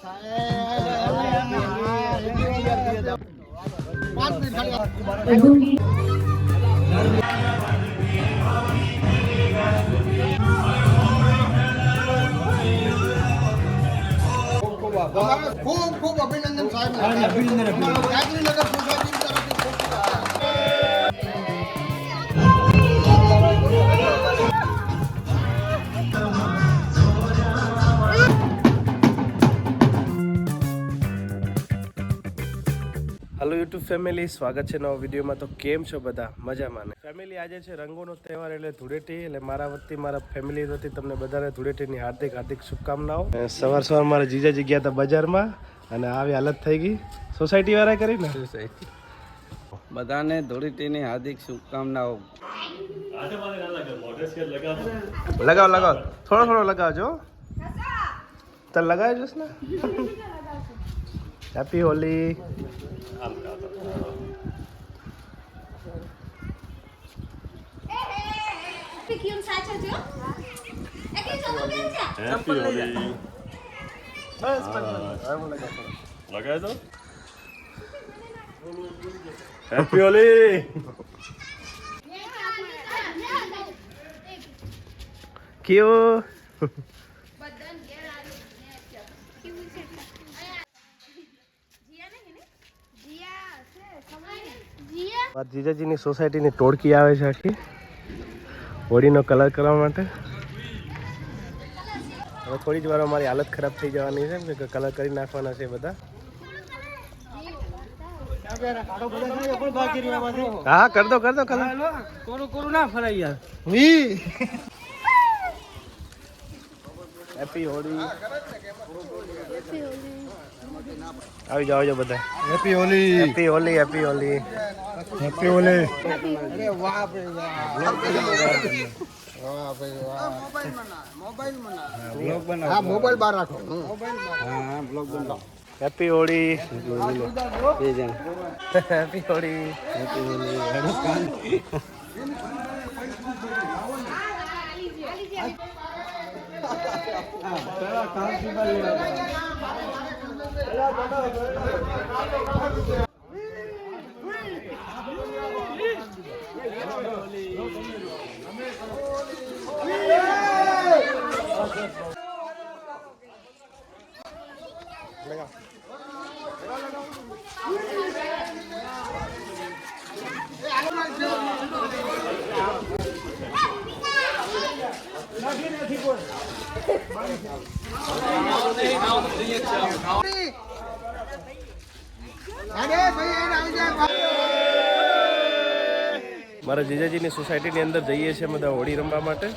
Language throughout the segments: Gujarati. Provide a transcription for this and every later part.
ખૂબ ખૂબ અભિનંદન સાહેબ. Gandhinagar society hello YouTube family, સ્વાગત છે નવા વિડીયોમાં. તો કેમ છો બધા? મજામાં ને ફેમિલી? આજે છે રંગોનો તહેવાર એટલે ધૂળેટી. એટલે મારા વતી, મારા ફેમિલી વતી તમને બધાને ધૂળેટીની હાર્દિક હાર્દિક શુભકામનાઓ. સવાર સવાર મારા જીજાજી ગયા હતા બજારમાં અને આવી હાલત થઈ ગઈ. સોસાયટી વાળા કરી ને બધાને ધૂળેટીની હાર્દિક શુભકામનાઓ. લગાવો લગાવો, થોડો થોડો લગાવજો. તો લગાવજો ને. હેપી હોલી. લગાય તો હેપી હોલી. કયો જીજાજીની સોસાયટીની ટોળકી આવે છે આખી હોળીનો કલર કરવા માટે. હવે થોડી જ વાર મારી હાલત ખરાબ થઈ જવાની છે કે કલર કરી નાખવાના છે બધા. હા કર દો કલર. કોરું ના ફરાય યાર. હેપી હોળી. આવી જાઓ બધા. Happy Holi. Happy Holi. Happy Holi. Happy Holi. Mobile બહાર રાખો. હેપી હોળી. હેપી હોળી. મારા જીજાજીની સોસાયટીની અંદર જઈએ છીએ બધા હોળી રમવા માટે.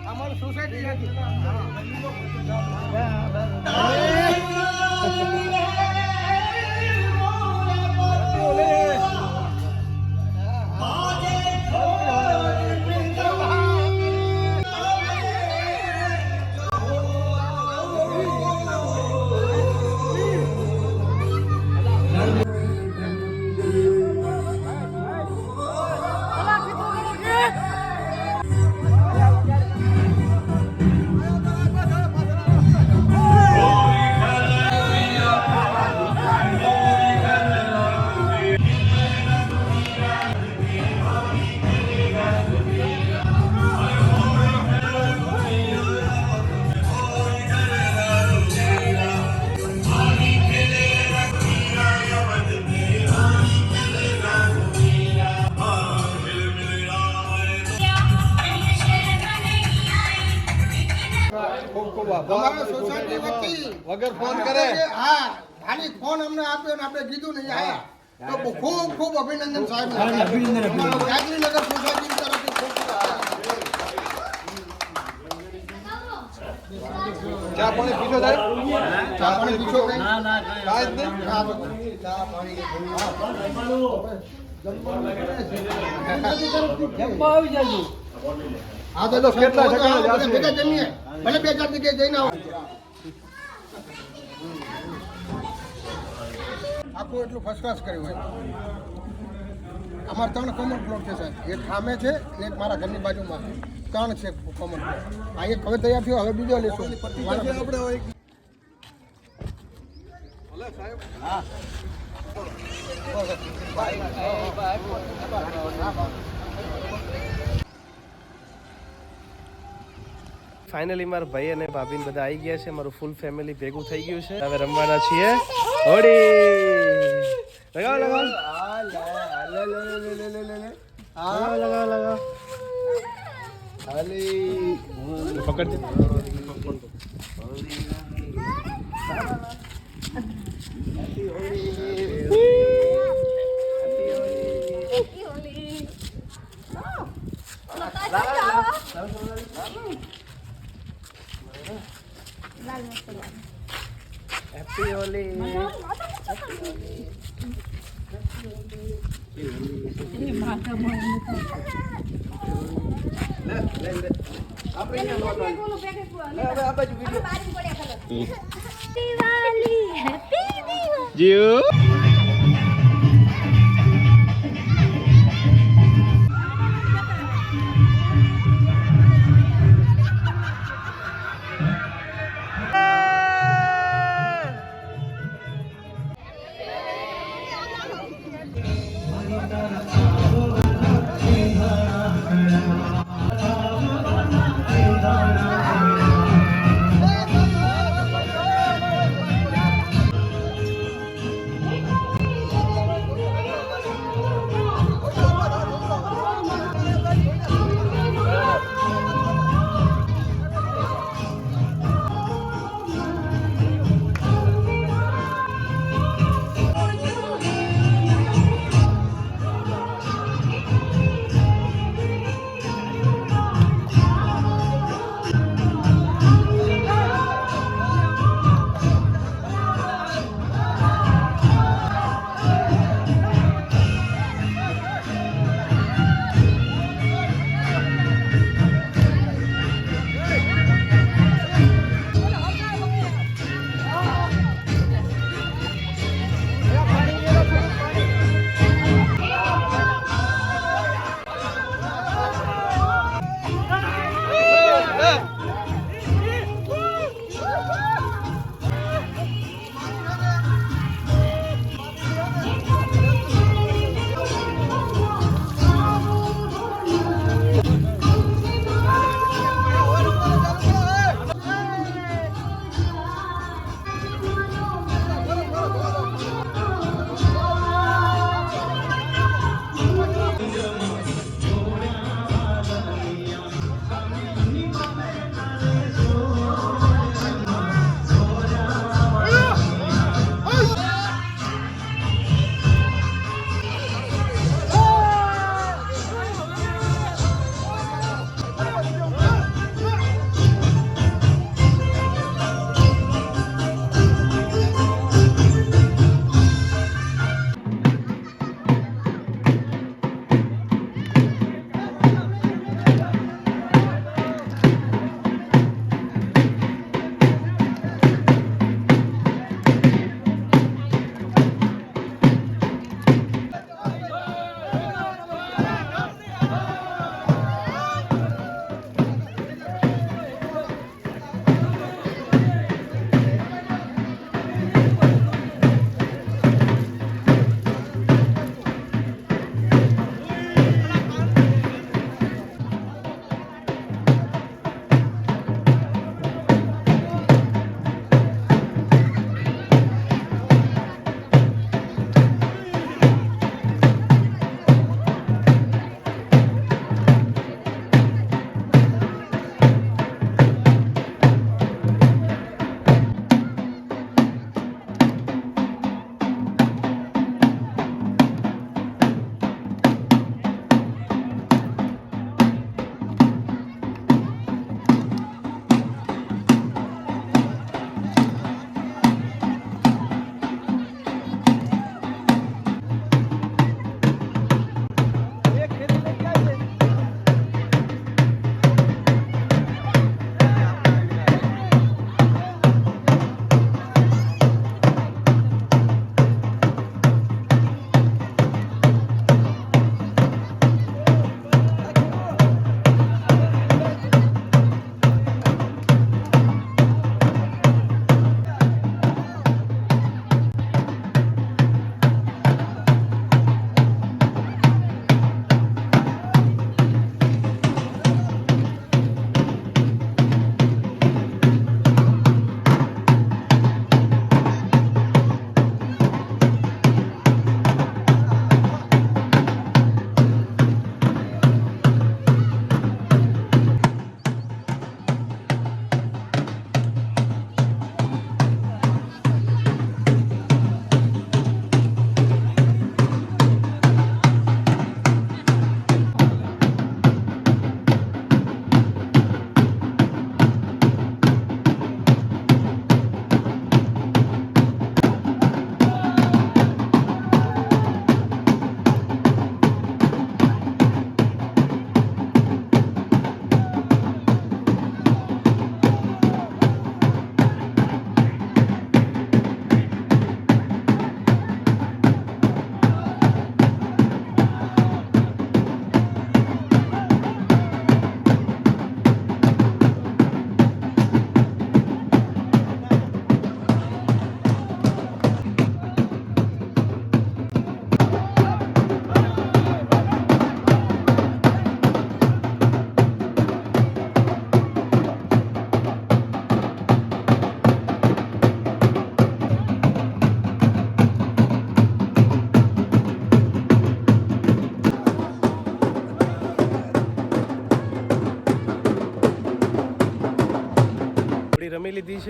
અમારી સોસાયટી અમારા સોસાયટી વતી વગર ફોન કરે હા ખાલી ફોન અમને આપ્યો ને આપણે કીધું નહીં આયા તો ખૂબ ખૂબ અભિનંદન સાહેબ ગાંધીનગર સોસાયટી તરફથી ખૂબ ચા પાણી પીધો સાહેબ ચા પાણી પીછો કઈ કાંઈ જ નહીં ચા પાણી હા તો કેટલા ઠેકાણે જાશું? ભેગા જમીએ ભલે 2-4 જગ્યાએ જઈને આવો આખું એટલું ફર્સ્ટ ક્લાસ કર્યું હોય અમારે 3 કોમન પ્લોટ છે સાહેબ એક સામે છે ને એક મારા ઘરની બાજુમાં 3 છે કોમન પ્લોટ આ એક હવે તૈયાર થયો હવે બીજો લેશું આપણે હોય ફાઇનલી મારા ભાઈ અને ભાભી ને બધા આવી ગયા છે મારું ફૂલ ફેમિલી ભેગું થઈ ગયું છે હવે રમવાના છીએ હોડી લગાવ લગાવ લગાવ લગાવ પકડ હેપી હોલી જીઓ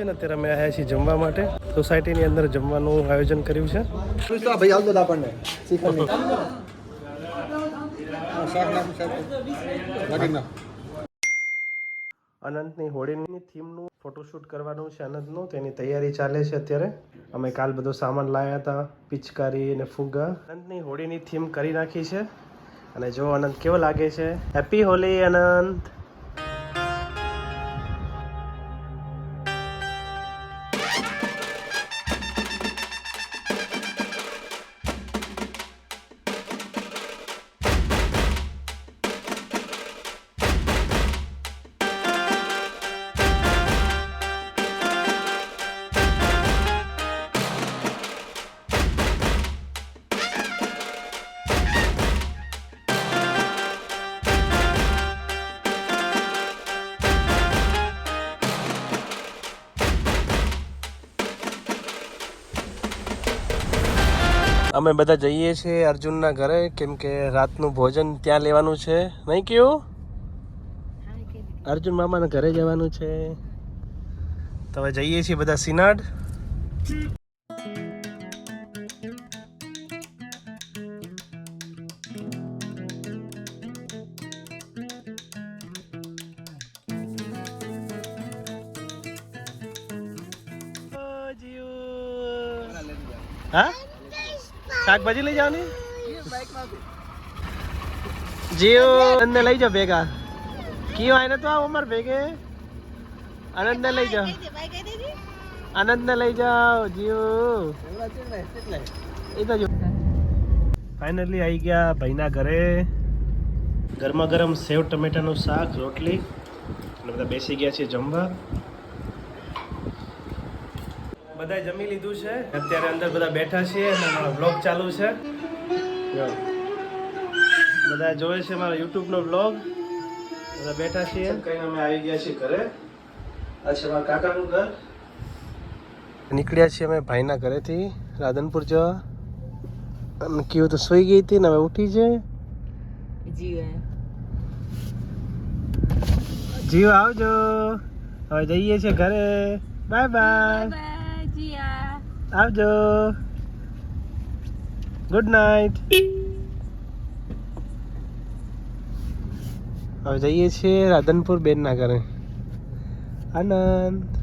છે ને અત્યારે અમે આવ્યા છીએ જમવા માટે. સોસાયટીની અંદર જમવાનું આયોજન કર્યું છે. પૂછતો ભાઈ આવતો હતો આપણને શીખવાની શાક નાખું શાક નાખી નાખ અનંતની હોળીની થીમનું ફોટોશૂટ કરવાનું છે અનંતનું, તેની તૈયારી ચાલે છે અત્યારે. અમે કાલ બધો સામાન લાવ્યા હતા, પિચકારી અને ફુગ્ગા. અનંતની હોળીની થીમ કરી નાખી છે અને જો અનંત કેવો લાગે છે. હેપી હોલી અનંત. અમે બધા જઈએ છીએ અર્જુનના ઘરે, કેમ કે રાતનું ભોજન ત્યાં લેવાનું છે. નહીં કેવું? અર્જુન મામાના ઘરે જવાનું છે. તો હવે જઈએ છીએ બધા સિનાડ. હા, શાકભાજી લઈ જવાની. જીઓ આનંદને લઈ જાઓ ભેગા. કયો આને તો આવો અમાર ભેગે. આનંદને લઈ જાઓ, આનંદને લઈ જાઓ જીઓ. એ તો જો ફાઇનલી આવી ગયા ભાઈના ઘરે. ગરમા ગરમ સેવ ટમેટાનું શાક, રોટલી અને બધા બેસી ગયા છે જમવા. બધા જમી લીધું છે, અત્યારે અંદર બધા બેઠા છીએ અને મારો બ્લોગ ચાલુ છે. બધા જોવે છે મારો યુટ્યુબનો બ્લોગ. બધા બેઠા છીએ. કઈ અમે આવી ગયા છીએ ઘરે. આ છે મારા કાકાનું ઘર. નીકળ્યા છીએ અમે ભાઈના ઘરેથી રાધનપુર જવા. અને કેવું તો સૂઈ ગઈ હતી ને હવે ઉઠી છે. જીવ આવજો. હવે જઈએ છીએ ઘરે. Bye bye. આવજો. Good night. હવે જઈએ છીએ રાધનપુર બેનના ઘરે. આનંદ.